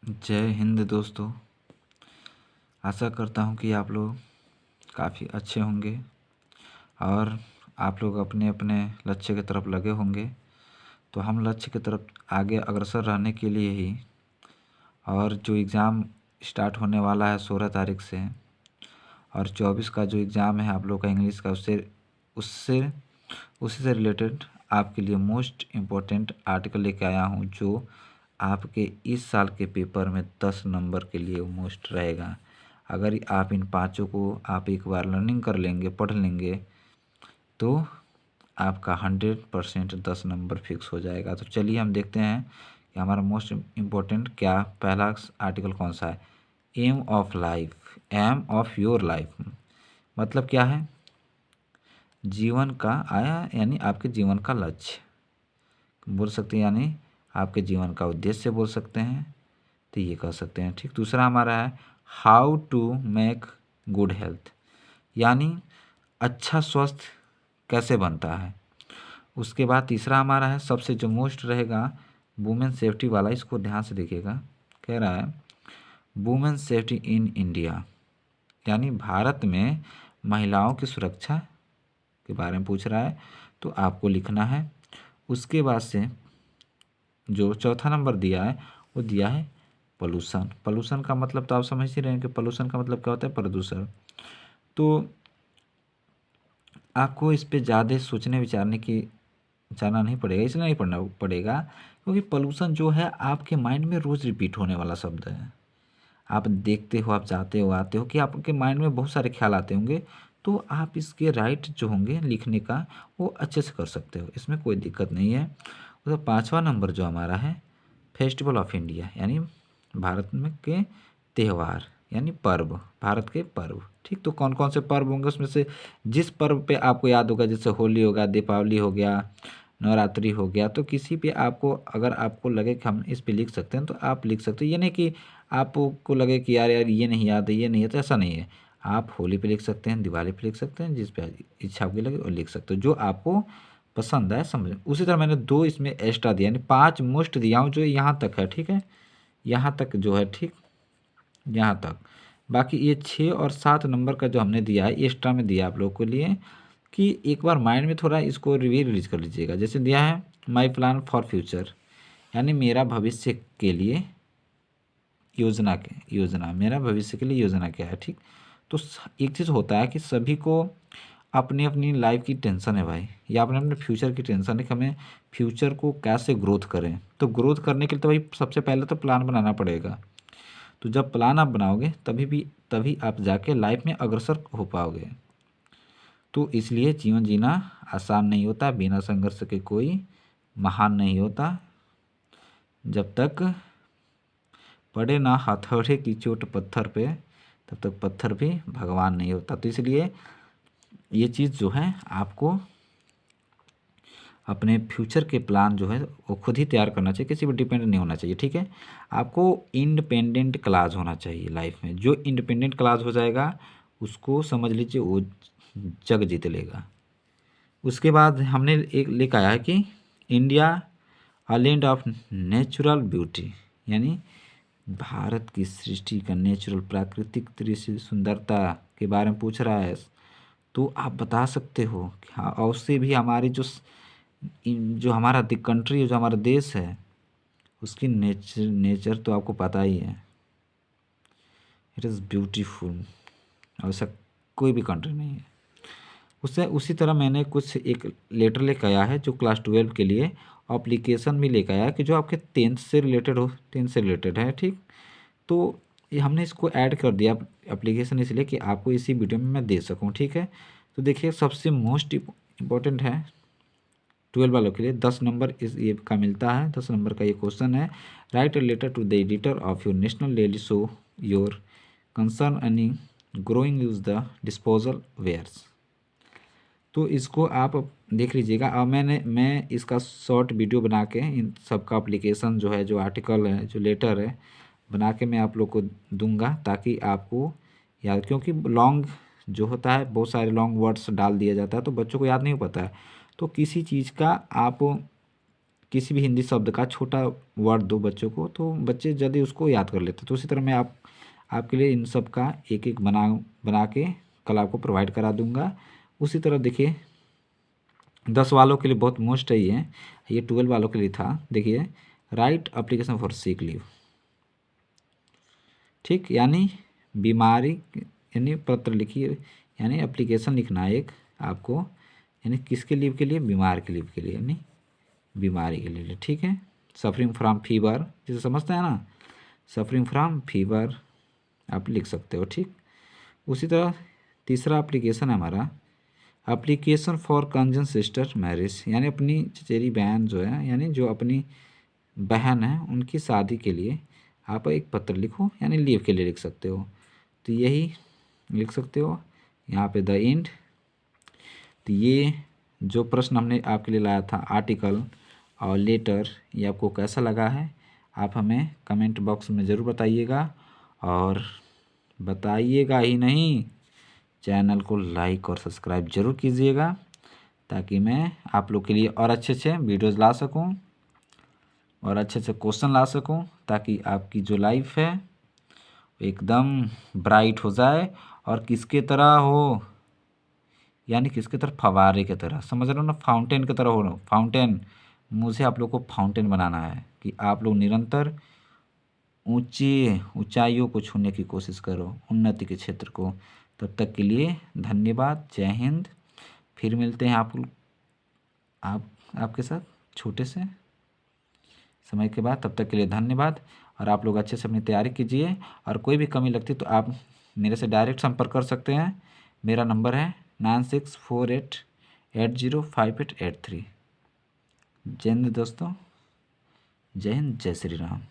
जय हिंद दोस्तों। आशा करता हूँ कि आप लोग काफ़ी अच्छे होंगे और आप लोग अपने अपने लक्ष्य की तरफ लगे होंगे। तो हम लक्ष्य की तरफ आगे अग्रसर रहने के लिए ही और जो एग्ज़ाम स्टार्ट होने वाला है 16 तारीख से और 24 का जो एग्ज़ाम है आप लोग का इंग्लिश का उससे उससे उसी से रिलेटेड आपके लिए मोस्ट इम्पोर्टेंट आर्टिकल लेके आया हूँ जो आपके इस साल के पेपर में 10 नंबर के लिए मोस्ट रहेगा। अगर आप इन पाँचों को आप एक बार लर्निंग कर लेंगे, पढ़ लेंगे, तो आपका 100% 10 नंबर फिक्स हो जाएगा। तो चलिए हम देखते हैं कि हमारा मोस्ट इम्पोर्टेंट क्या पहला आर्टिकल कौन सा है। Aim of life, aim of your life मतलब क्या है? जीवन का आया यानी आपके जीवन का लक्ष्य बोल सकते हैं, यानी आपके जीवन का उद्देश्य बोल सकते हैं, तो ये कह सकते हैं। ठीक, दूसरा हमारा है how to make good health, यानी अच्छा स्वास्थ्य कैसे बनता है। उसके बाद तीसरा हमारा है सबसे जो मोस्ट रहेगा वुमेन सेफ्टी वाला, इसको ध्यान से देखिएगा। कह रहा है वुमेन सेफ्टी इन इंडिया, यानी भारत में महिलाओं की सुरक्षा के बारे में पूछ रहा है, तो आपको लिखना है। उसके बाद से जो चौथा नंबर दिया है वो दिया है पोल्यूशन। पोल्यूशन का मतलब तो आप समझ ही रहे हैं कि पोल्यूशन का मतलब क्या होता है, प्रदूषण। तो आपको इस पे ज़्यादा सोचने विचारने की जाना नहीं पड़ेगा, इसलिए नहीं पढ़ना पड़ेगा क्योंकि पोल्यूशन जो है आपके माइंड में रोज़ रिपीट होने वाला शब्द है। आप देखते हो, आप जाते हो, आते हो कि आपके माइंड में बहुत सारे ख्याल आते होंगे, तो आप इसके राइट जो होंगे लिखने का वो अच्छे से कर सकते हो, इसमें कोई दिक्कत नहीं है। तो पाँचवा नंबर जो हमारा है फेस्टिवल ऑफ इंडिया, यानी भारत में के त्यौहार यानी पर्व, भारत के पर्व। ठीक, तो कौन कौन से पर्व होंगे उसमें से जिस पर्व पे आपको याद होगा, जैसे होली होगा, दीपावली हो गया, नवरात्रि हो गया, तो किसी पे आपको अगर आपको लगे कि हम इस पे लिख सकते हैं तो आप लिख सकते हो। ये नहीं कि आपको लगे कि यार यार ये नहीं याद है, ये नहीं है, तो ऐसा नहीं है। आप होली पे लिख सकते हैं, दिवाली पे लिख सकते हैं, जिस पे इच्छा आपकी लगे वो लिख सकते हो, जो आपको पसंद है समझ। उसी तरह मैंने दो इसमें एक्स्ट्रा दिया, यानी 5 मोस्ट दिया हूँ जो यहाँ तक है। ठीक है, यहाँ तक जो है, ठीक, यहाँ तक। बाकी ये 6 और 7 नंबर का जो हमने दिया है एक्स्ट्रा में दिया आप लोगों के लिए कि एक बार माइंड में थोड़ा इसको रिलीज कर लीजिएगा। जैसे दिया है माई प्लान फॉर फ्यूचर, यानी मेरा भविष्य के लिए योजना मेरा भविष्य के लिए योजना क्या है। ठीक, तो एक चीज़ होता है कि सभी को अपनी अपनी लाइफ की टेंशन है भाई, या अपने अपने फ्यूचर की टेंशन है कि हमें फ्यूचर को कैसे ग्रोथ करें। तो ग्रोथ करने के लिए तो भाई सबसे पहले तो प्लान बनाना पड़ेगा। तो जब प्लान आप बनाओगे तभी आप जाके लाइफ में अग्रसर हो पाओगे। तो इसलिए जीवन जीना आसान नहीं होता, बिना संघर्ष के कोई महान नहीं होता। जब तक पड़े ना हथौड़े की चोट पत्थर पे, तब तक पत्थर भी भगवान नहीं होता। तो इसलिए ये चीज़ जो है आपको अपने फ्यूचर के प्लान जो है वो खुद ही तैयार करना चाहिए, किसी पर डिपेंड नहीं होना चाहिए। ठीक है, आपको इंडिपेंडेंट क्लास होना चाहिए लाइफ में। जो इंडिपेंडेंट क्लास हो जाएगा उसको समझ लीजिए वो जग जीत लेगा। उसके बाद हमने एक लेकर आया है कि India a land of natural beauty, यानी भारत की सृष्टि का नेचुरल प्राकृतिक दृश्य सुंदरता के बारे में पूछ रहा है। तो आप बता सकते हो कि हाँ, और उससे भी हमारी जो हमारा कंट्री है, जो हमारा देश है, उसकी नेचर तो आपको पता ही है, इट इज़ ब्यूटीफुल। ऐसा कोई भी कंट्री नहीं है उससे। उसी तरह मैंने कुछ एक लेटर लेकर आया है जो क्लास 12 के लिए, एप्लीकेशन भी लेकर आया है कि जो आपके 10th से रिलेटेड हो, 10th से रिलेटेड है। ठीक, तो ये हमने इसको ऐड कर दिया एप्लीकेशन इसलिए कि आपको इसी वीडियो में मैं दे सकूं। ठीक है, तो देखिए सबसे मोस्ट इम्पोर्टेंट है 12 वालों के लिए, 10 नंबर इस ये का मिलता है। 10 नंबर का ये क्वेश्चन है, write a letter to the editor of your national daily show your concern any growing use the disposal wares. तो इसको आप देख लीजिएगा। अब मैं इसका शॉर्ट वीडियो बना के इन सब का एप्लीकेशन जो है, जो आर्टिकल है, जो लेटर है, बना के मैं आप लोग को दूंगा ताकि आपको याद, क्योंकि लॉन्ग जो होता है बहुत सारे लॉन्ग वर्ड्स डाल दिया जाता है तो बच्चों को याद नहीं हो पाता है। तो किसी चीज़ का आप किसी भी हिंदी शब्द का छोटा वर्ड दो बच्चों को तो बच्चे जल्दी उसको याद कर लेते। तो उसी तरह मैं आपके लिए इन सब का एक एक बना के कल आपको प्रोवाइड करा दूंगा। उसी तरह देखिए 10 वालों के लिए बहुत मोस्ट है ये 12 वालों के लिए था। देखिए right application for sick leave, ठीक, यानी बीमारी यानी पत्र लिखिए, यानी एप्लीकेशन लिखना है एक आपको, यानी किसके लीव के लिए, बीमार के लीव के लिए, यानी बीमारी के लिए, ठीक है। सफरिंग फ्रॉम फीवर जिसे समझते हैं ना, सफरिंग फ्रॉम फीवर आप लिख सकते हो, ठीक। उसी तरह तीसरा एप्लीकेशन है हमारा एप्लीकेशन फॉर कंजन सिस्टर मैरिज, यानी अपनी चचेरी बहन जो है, यानी जो अपनी बहन है उनकी शादी के लिए आप एक पत्र लिखो, यानी लीव के लिए लिख सकते हो। तो यही लिख सकते हो यहाँ पे द एंड। तो ये जो प्रश्न हमने आपके लिए लाया था आर्टिकल और लेटर, ये आपको कैसा लगा है आप हमें कमेंट बॉक्स में ज़रूर बताइएगा, और बताइएगा ही नहीं, चैनल को लाइक और सब्सक्राइब जरूर कीजिएगा ताकि मैं आप लोग के लिए और अच्छे अच्छे वीडियोज़ ला सकूं और अच्छे अच्छे क्वेश्चन ला सकूं, ताकि आपकी जो लाइफ है एकदम ब्राइट हो जाए और किसके तरह हो, यानी किसके तरह, फवारे की तरह, समझ रहे हो ना, फाउंटेन की तरह हो ना, फाउंटेन। मुझे आप लोग को फाउंटेन बनाना है कि आप लोग निरंतर ऊंची ऊंचाइयों को छूने की कोशिश करो, उन्नति के क्षेत्र को। तब तक के लिए धन्यवाद, जय हिंद। फिर मिलते हैं आपके साथ छोटे से समय के बाद। तब तक के लिए धन्यवाद, और आप लोग अच्छे से अपनी तैयारी कीजिए, और कोई भी कमी लगती तो आप मेरे से डायरेक्ट संपर्क कर सकते हैं। मेरा नंबर है 9648805883। जय हिंद दोस्तों, जय हिंद, जय श्री राम।